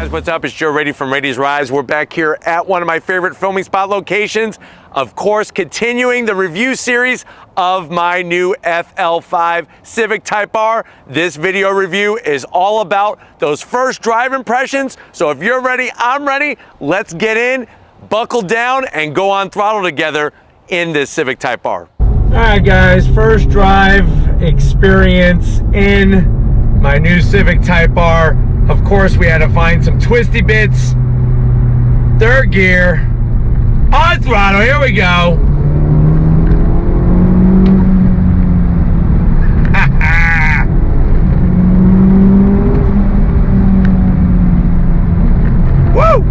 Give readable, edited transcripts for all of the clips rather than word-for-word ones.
guys, what's up? It's Joe Raiti from Raiti's Rides. We're back here at one of my favorite filming spot locations. Of course, continuing the review series of my new FL5 Civic Type R. This video review is all about those first drive impressions. So if you're ready, I'm ready. Let's get in, buckle down, and go on throttle together in this Civic Type R. All right, guys, first drive experience in my new Civic Type R. Of course, we had to find some twisty bits. Third gear, on throttle, here we go. Woo!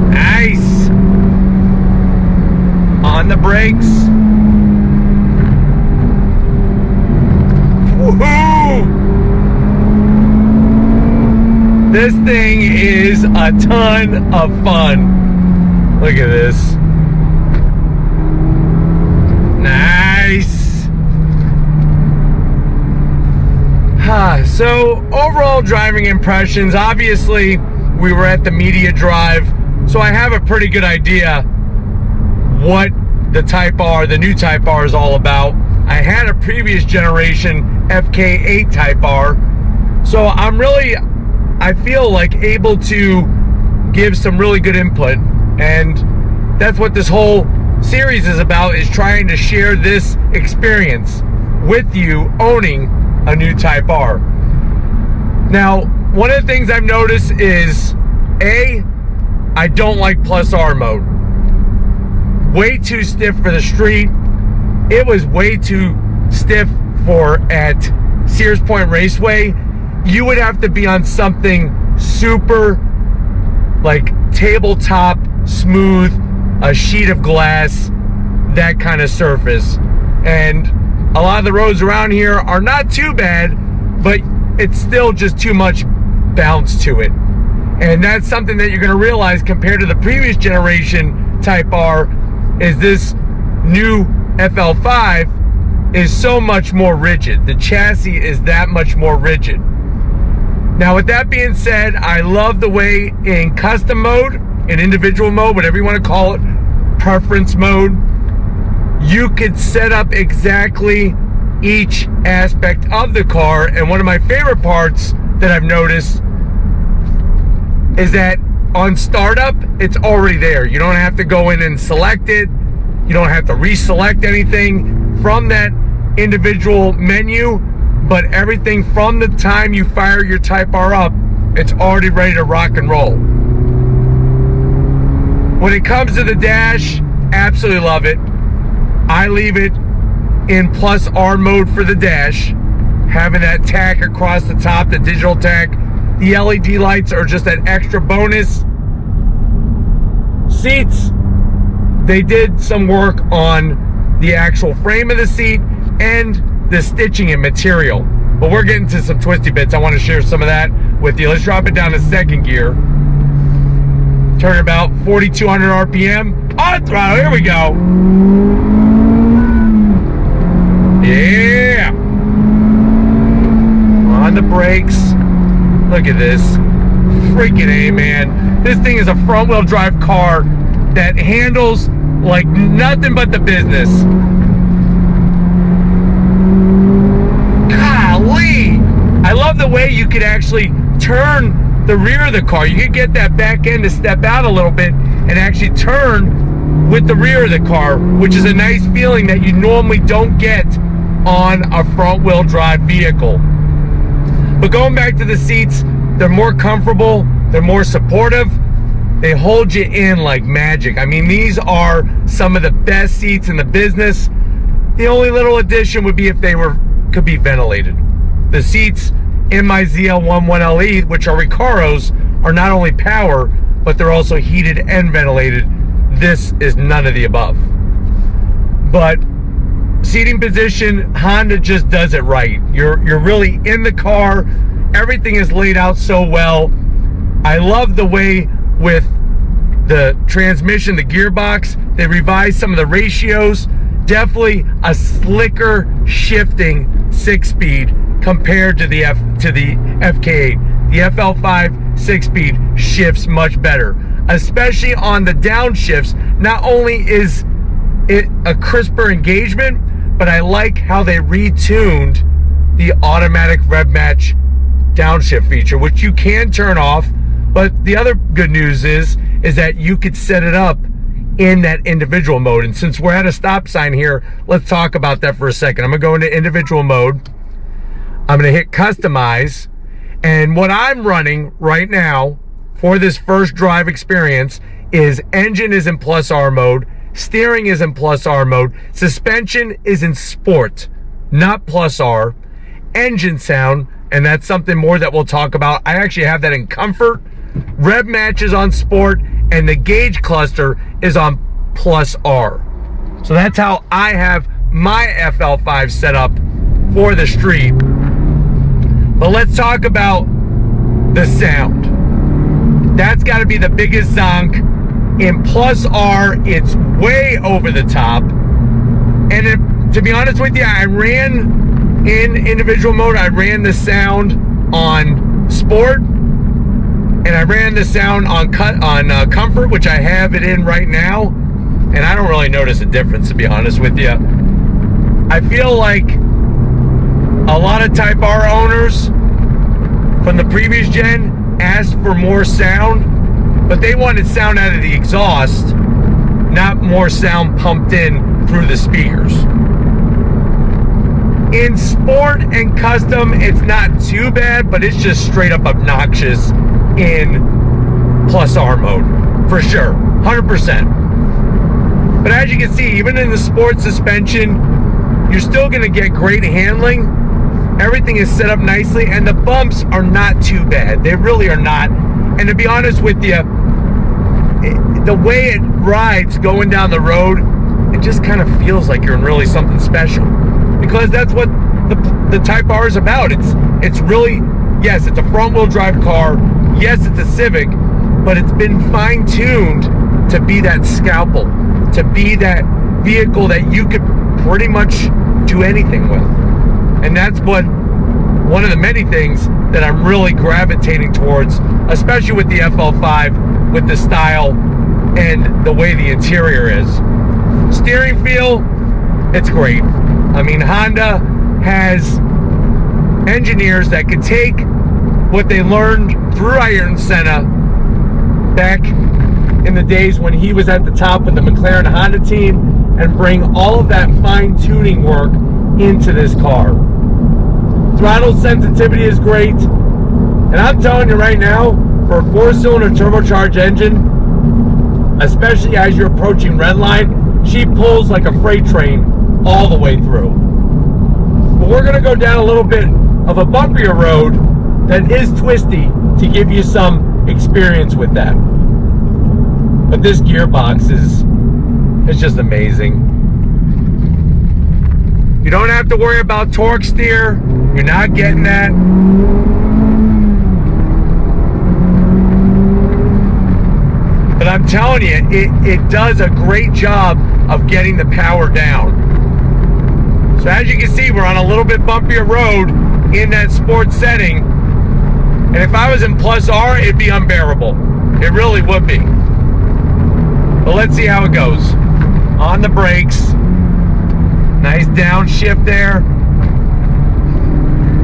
Nice. On the brakes. Woohoo! This thing is a ton of fun. Look at this. Nice. So overall driving impressions, obviously we were at the media drive, so I have a pretty good idea what the Type R, the new Type R, is all about. I had a previous generation FK8 Type R, so I feel like able to give some really good input, and that's what this whole series is about, is trying to share this experience with you owning a new Type R. Now, one of the things I've noticed is, I don't like plus R mode. Way too stiff for the street. It was way too stiff for at Sears Point Raceway. You would have to be on something super, like tabletop, smooth, a sheet of glass, that kind of surface. And a lot of the roads around here are not too bad, but it's still just too much bounce to it. And that's something that you're gonna realize compared to the previous generation Type R, is this new FL5 is so much more rigid. The chassis is that much more rigid. Now, with that being said, I love the way in custom mode, in individual mode, whatever you want to call it, preference mode, you could set up exactly each aspect of the car. And one of my favorite parts that I've noticed is that on startup, it's already there. You don't have to go in and select it. You don't have to reselect anything from that individual menu, but everything from the time you fire your Type R up, it's already ready to rock and roll. When it comes to the dash, absolutely love it. I leave it in plus R mode for the dash, having that tack across the top, the digital tack. The LED lights are just that extra bonus. Seats, they did some work on the actual frame of the seat and the stitching and material, but we're getting to some twisty bits. I want to share some of that with you. Let's drop it down to second gear. Turn about 4,200 RPM. On throttle, here we go. Yeah. On the brakes. Look at this. Freaking A, man. This thing is a front wheel drive car that handles like nothing but the business. Golly! I love the way you could actually turn the rear of the car. You could get that back end to step out a little bit and actually turn with the rear of the car, which is a nice feeling that you normally don't get on a front wheel drive vehicle. But going back to the seats, they're more comfortable, they're more supportive, they hold you in like magic. I mean, these are some of the best seats in the business. The only little addition would be if they could be ventilated. The seats in my ZL11LE, which are Recaros, are not only power, but they're also heated and ventilated. This is none of the above. But seating position, Honda just does it right. You're really in the car. Everything is laid out so well. I love the way with the transmission, the gearbox, they revised some of the ratios. Definitely a slicker shifting 6-speed compared to the FK8. The FL5 6-speed shifts much better, especially on the downshifts. Not only is it a crisper engagement, but I like how they retuned the automatic rev match downshift feature, which you can turn off. But the other good news is that you could set it up in that individual mode. And since we're at a stop sign here, let's talk about that for a second. I'm gonna go into individual mode. I'm gonna hit customize. And what I'm running right now for this first drive experience is engine is in plus R mode, steering is in plus R mode, suspension is in sport, not plus R, engine sound, and that's something more that we'll talk about. I actually have that in comfort, rev match is on sport, and the gauge cluster is on plus R. So that's how I have my FL5 set up for the street. But let's talk about the sound. That's got to be the biggest zonk. In plus R, it's way over the top. And to be honest with you, I ran in individual mode, I ran the sound on sport, and I ran the sound on comfort, which I have it in right now, and I don't really notice a difference, to be honest with you. I feel like a lot of Type R owners from the previous gen asked for more sound, but they wanted sound out of the exhaust, not more sound pumped in through the speakers. In sport and custom, it's not too bad, but it's just straight up obnoxious in plus R mode, for sure, 100%. But as you can see, even in the sport suspension, you're still gonna get great handling. Everything is set up nicely, and the bumps are not too bad. They really are not. And to be honest with you, the way it rides going down the road, it just kind of feels like you're in really something special. Because that's what the Type R is about. It's really, yes, it's a front-wheel drive car. Yes, it's a Civic, but it's been fine-tuned to be that scalpel, to be that vehicle that you could pretty much do anything with. And that's one of the many things that I'm really gravitating towards, especially with the FL5, with the style and the way the interior is. Steering feel, it's great. I mean, Honda has engineers that could take what they learned through Ayrton Senna back in the days when he was at the top with the McLaren Honda team and bring all of that fine-tuning work into this car. Throttle sensitivity is great, and I'm telling you right now, for a 4-cylinder turbocharged engine, especially as you're approaching redline, she pulls like a freight train all the way through. But we're gonna go down a little bit of a bumpier road that is twisty to give you some experience with that. But this gearbox it's just amazing. You don't have to worry about torque steer. You're not getting that. But I'm telling you, it does a great job of getting the power down. So as you can see, we're on a little bit bumpier road in that sport setting. And if I was in plus R, it'd be unbearable. It really would be. But let's see how it goes. On the brakes. Nice downshift there.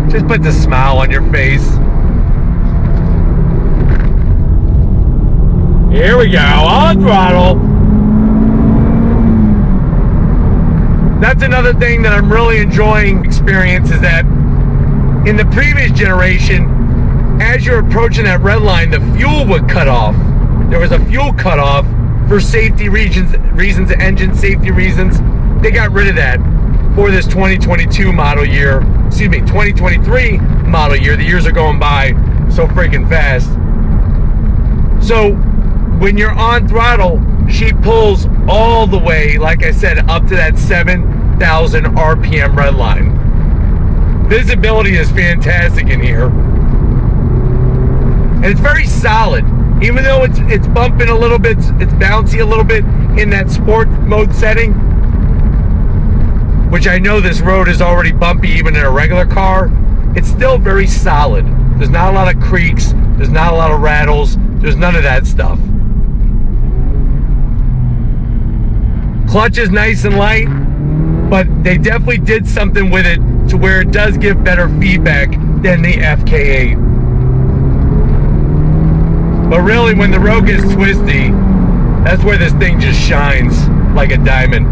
Just put the smile on your face. Here we go, on throttle. That's another thing that I'm really enjoying experience is that in the previous generation, as you're approaching that red line, the fuel would cut off. There was a fuel cutoff for safety reasons, engine safety reasons. They got rid of that for this 2022 model year, 2023 model year. The years are going by so freaking fast. So when you're on throttle, she pulls all the way, like I said, up to that 7,000 RPM red line. Visibility is fantastic in here. And it's very solid. Even though it's bumping a little bit, it's bouncy a little bit in that sport mode setting, which I know this road is already bumpy even in a regular car. it's still very solid. There's not a lot of creaks, there's not a lot of rattles, there's none of that stuff. Clutch is nice and light, but they definitely did something with it to where it does give better feedback than the FK8. But really, when the road gets twisty, that's where this thing just shines like a diamond.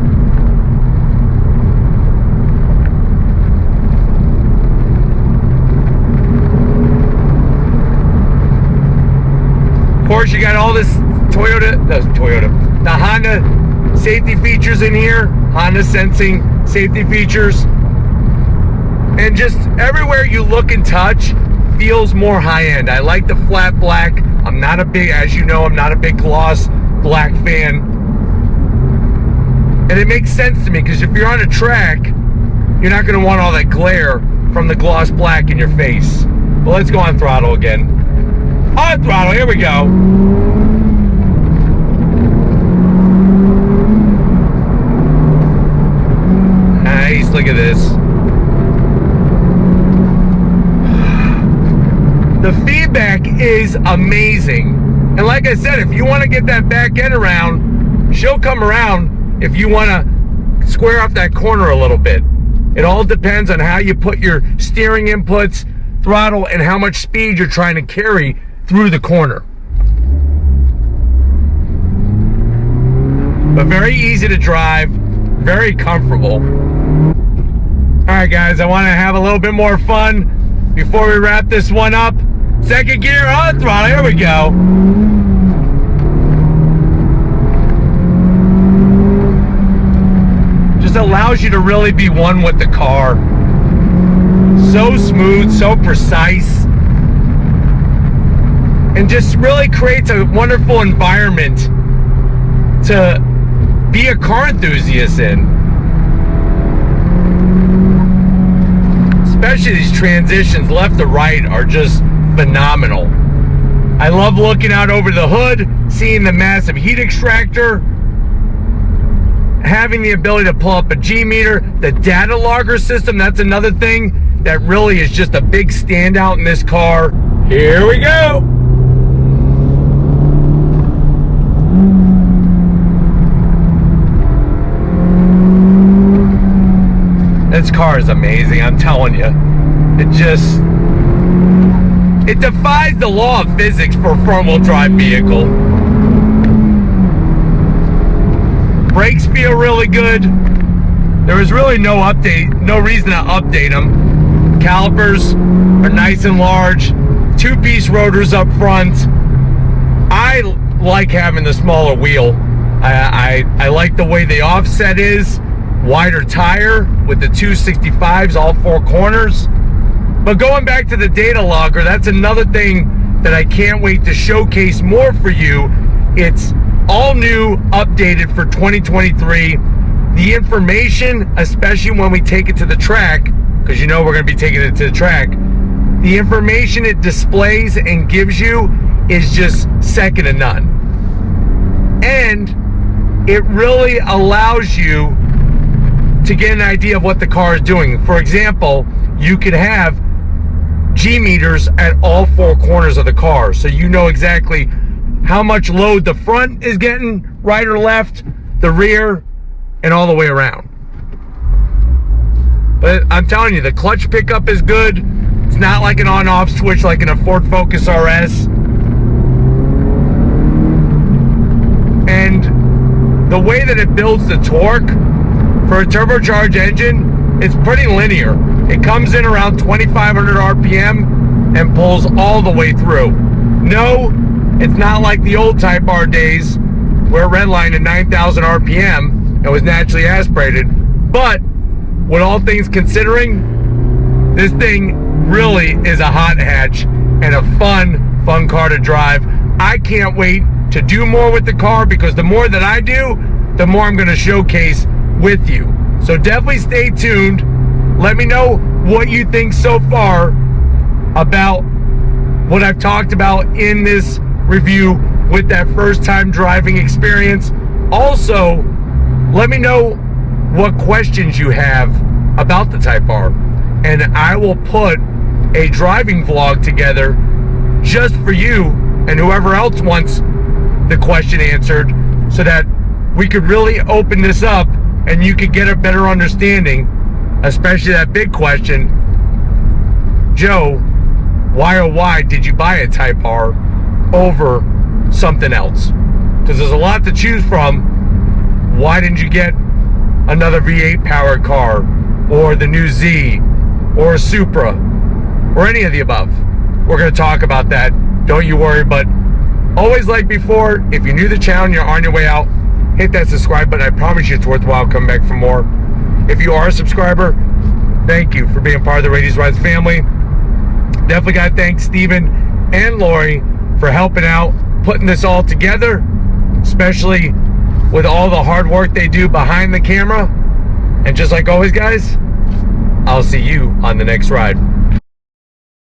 Of course, you got all this the Honda safety features in here, Honda sensing safety features, and just everywhere you look and touch feels more high-end. I like the flat black. I'm not a big, as you know, I'm not a big gloss black fan, and it makes sense to me because if you're on a track, you're not going to want all that glare from the gloss black in your face. But let's go on throttle again. On throttle, here we go. Nice, look at this. The feedback is amazing. And like I said, if you want to get that back end around, she'll come around if you want to square off that corner a little bit. It all depends on how you put your steering inputs, throttle, and how much speed you're trying to carry through the corner. But very easy to drive, very comfortable. All right, guys, I want to have a little bit more fun before we wrap this one up. Second gear on throttle, here we go. Just allows you to really be one with the car. So smooth, so precise, and just really creates a wonderful environment to be a car enthusiast in. Especially these transitions left to right are just phenomenal. I love looking out over the hood, seeing the massive heat extractor, having the ability to pull up a G meter, the data logger system. That's another thing that really is just a big standout in this car. Here we go. This car is amazing, I'm telling you. It defies the law of physics for a front-wheel drive vehicle. Brakes feel really good. There was really no reason to update them. Calipers are nice and large. Two-piece rotors up front. I like having the smaller wheel. I like the way the offset is. Wider tire with the 265s, all four corners. But going back to the data logger, that's another thing that I can't wait to showcase more for you. It's all new, updated for 2023. The information, especially when we take it to the track, because you know we're going to be taking it to the track, the information it displays and gives you is just second to none. And it really allows you to get an idea of what the car is doing. For example, you could have G meters at all four corners of the car, so you know exactly how much load the front is getting, right or left, the rear, and all the way around. But I'm telling you, the clutch pickup is good. It's not like an on-off switch like in a Ford Focus RS. And the way that it builds the torque for a turbocharged engine, it's pretty linear. It comes in around 2,500 RPM and pulls all the way through. No, it's not like the old Type R days where it redlined at 9,000 RPM and was naturally aspirated. But with all things considering, this thing really is a hot hatch and a fun car to drive. I can't wait to do more with the car, because the more that I do, the more I'm going to showcase with you. So definitely stay tuned. Let me know what you think so far about what I've talked about in this review with that first time driving experience. Also, let me know what questions you have about the Type R, and I will put a driving vlog together just for you and whoever else wants the question answered, so that we could really open this up and you could get a better understanding, especially that big question, Joe, why did you buy a Type R over something else? Because there's a lot to choose from. Why didn't you get another V8 powered car, or the new Z, or a Supra, or any of the above? We're going to talk about that, don't you worry. But always, like before, if you're new to the channel and you're on your way out, hit that subscribe button. I promise you it's worthwhile. Come back for more. If you are a subscriber, thank you for being part of the Raitis Rides family. Definitely got to thank Steven and Lori for helping out, putting this all together, especially with all the hard work they do behind the camera. And just like always, guys, I'll see you on the next ride.